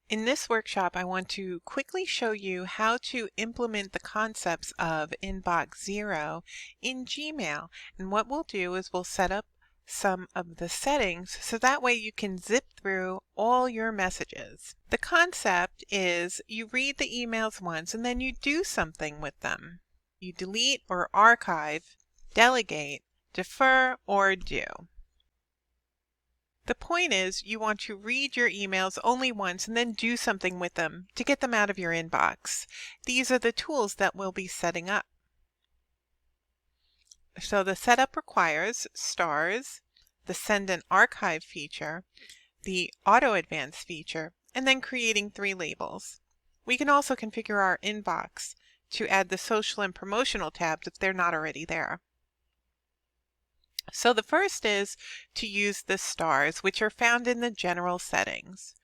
In this workshop, I want to quickly show you how to implement the concepts of Inbox Zero in Gmail. And what we'll do is we'll set up some of the settings so that way you can zip through all your messages. The concept is you read the emails once and then you do something with them. You delete or archive, delegate, defer, or do. The point is you want to read your emails only once and then do something with them to get them out of your inbox. These are the tools that we'll be setting up. So the setup requires stars, the send and archive feature, the auto advance feature, and then creating 3 labels. We can also configure our inbox to add the social and promotional tabs if they're not already there. So the first is to use the stars, which are found in the general settings.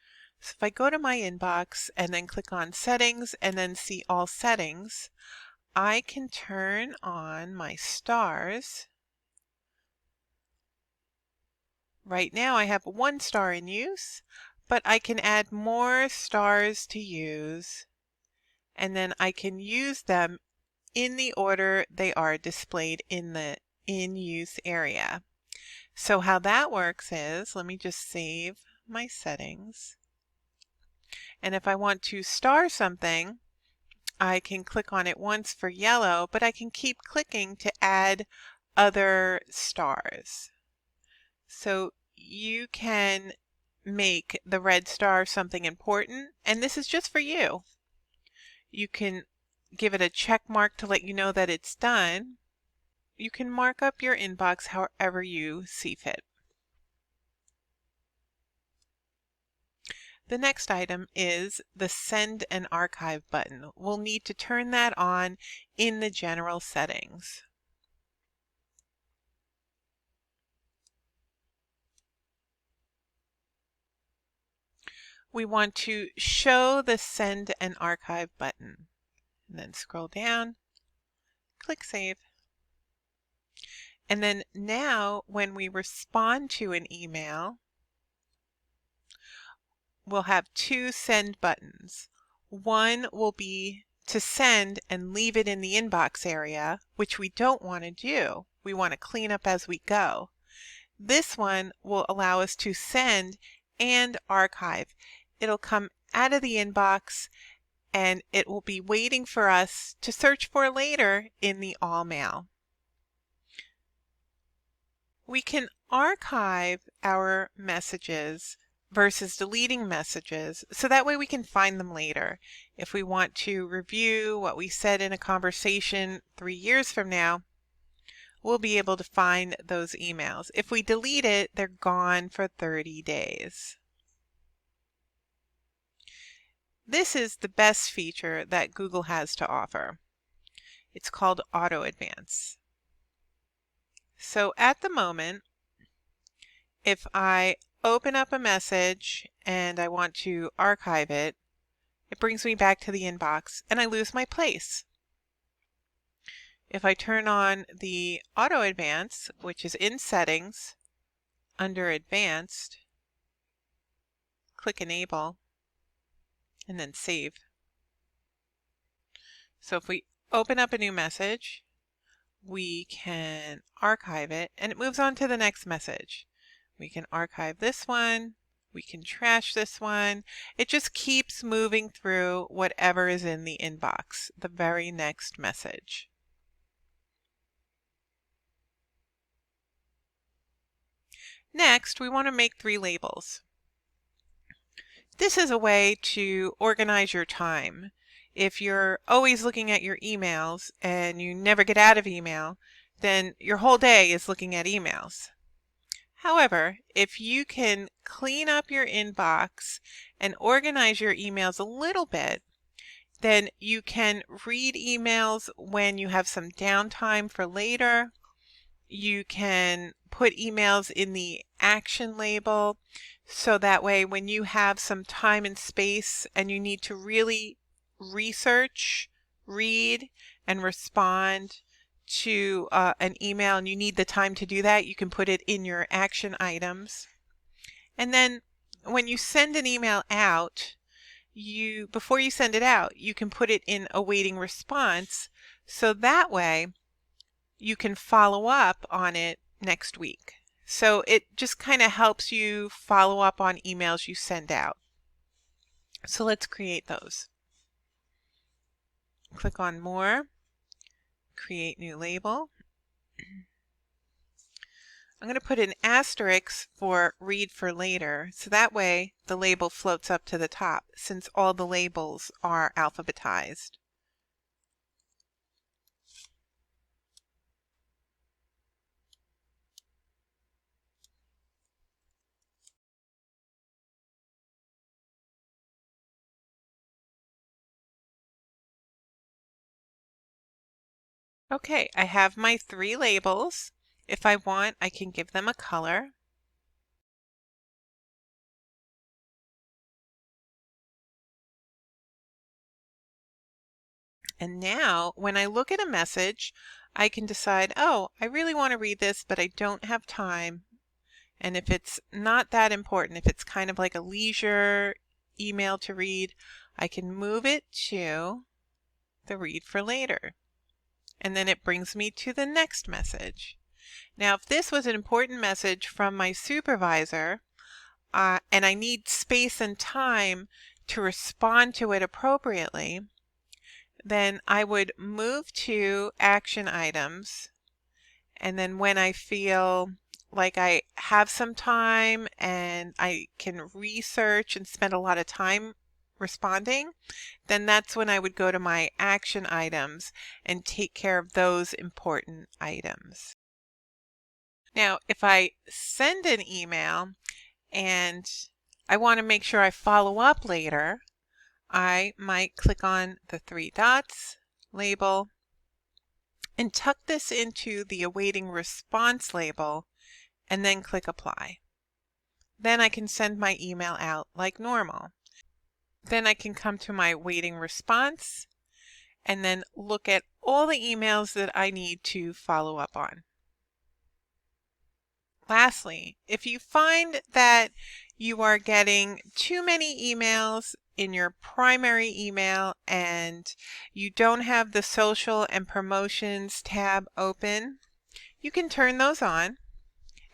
So if I go to my inbox and then click on settings and then see all settings, I can turn on my stars. Right now I have 1 star in use, but I can add more stars to use, and then I can use them in the order they are displayed in the in use area. So how that works is, let me just save my settings. And if I want to star something, I can click on it once for yellow, but I can keep clicking to add other stars. So you can make the red star something important, and this is just for you. You can give it a check mark to let you know that it's done. You can mark up your inbox however you see fit. The next item is the Send and Archive button. We'll need to turn that on in the general settings. We want to show the Send and Archive button. And then scroll down, click Save. And then now when we respond to an email, we'll have 2 send buttons. One will be to send and leave it in the inbox area, which we don't want to do. We want to clean up as we go. This one will allow us to send and archive. It'll come out of the inbox and it will be waiting for us to search for later in the all mail. We can archive our messages versus deleting messages, so that way we can find them later. If we want to review what we said in a conversation 3 years from now, we'll be able to find those emails. If we delete it, they're gone for 30 days. This is the best feature that Google has to offer. It's called Auto Advance. So at the moment, if I open up a message and I want to archive it, it brings me back to the inbox and I lose my place. If I turn on the Auto Advance, which is in Settings, under Advanced, click Enable, and then Save. So if we open up a new message, we can archive it and it moves on to the next message. We can archive this one, we can trash this one. It just keeps moving through whatever is in the inbox, the very next message. Next, we want to make 3 labels. This is a way to organize your time. If you're always looking at your emails and you never get out of email, then your whole day is looking at emails. However, if you can clean up your inbox and organize your emails a little bit, then you can read emails when you have some downtime for later. You can put emails in the action label, so that way when you have some time and space and you need to really research, read, and respond to an email and you need the time to do that, you can put it in your action items. And then when you send an email out, before you send it out, you can put it in awaiting response, so that way you can follow up on it next week. So it just kind of helps you follow up on emails you send out. So let's create those. Click on More, Create New Label. I'm going to put an asterisk for Read for Later, so that way the label floats up to the top since all the labels are alphabetized. Okay, I have my 3 labels. If I want, I can give them a color. And now, when I look at a message, I can decide, oh, I really want to read this, but I don't have time. And if it's not that important, if it's kind of like a leisure email to read, I can move it to the Read for Later. And then it brings me to the next message. Now, if this was an important message from my supervisor, and I need space and time to respond to it appropriately, then I would move to Action Items, and then when I feel like I have some time and I can research and spend a lot of time responding, then that's when I would go to my action items and take care of those important items. Now, if I send an email and I want to make sure I follow up later, I might click on the 3 dots, label, and tuck this into the awaiting response label, and then click apply. Then I can send my email out like normal. Then I can come to my waiting response and then look at all the emails that I need to follow up on. Lastly, if you find that you are getting too many emails in your primary email and you don't have the social and promotions tab open, you can turn those on.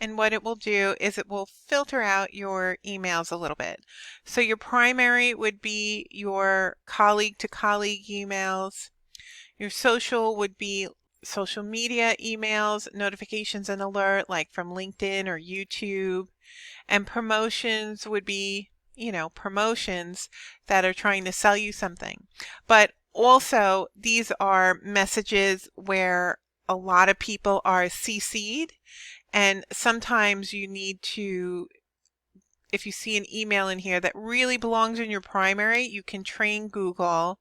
And what it will do is it will filter out your emails a little bit. So your primary would be your colleague to colleague emails. Your social would be social media emails, notifications and alert like from LinkedIn or YouTube. And promotions would be, promotions that are trying to sell you something. But also these are messages where a lot of people are CC'd. And sometimes you need to, if you see an email in here that really belongs in your primary, you can train Google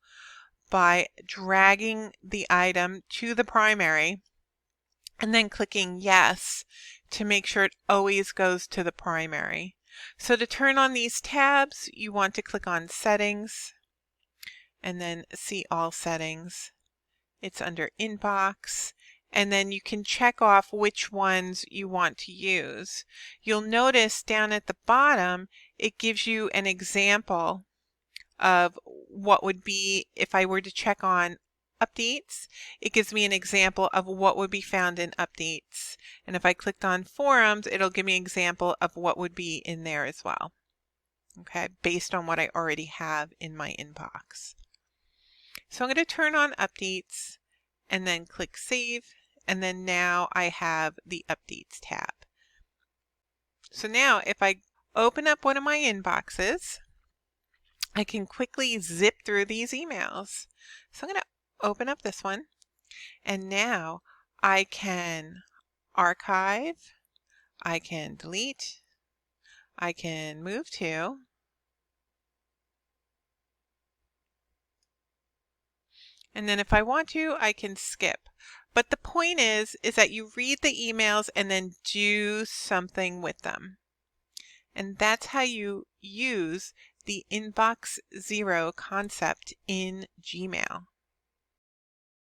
by dragging the item to the primary and then clicking yes to make sure it always goes to the primary. So to turn on these tabs, you want to click on Settings and then See All Settings. It's under Inbox. And then you can check off which ones you want to use. You'll notice down at the bottom, it gives you an example of what would be, if I were to check on updates, it gives me an example of what would be found in updates. And if I clicked on forums, it'll give me an example of what would be in there as well. Okay, based on what I already have in my inbox. So I'm going to turn on updates and then click Save, and then now I have the Updates tab. So now if I open up one of my inboxes, I can quickly zip through these emails. So I'm going to open up this one, and now I can archive, I can delete, I can move to, and then if I want to, I can skip. But the point is that you read the emails and then do something with them. And that's how you use the Inbox Zero concept in Gmail.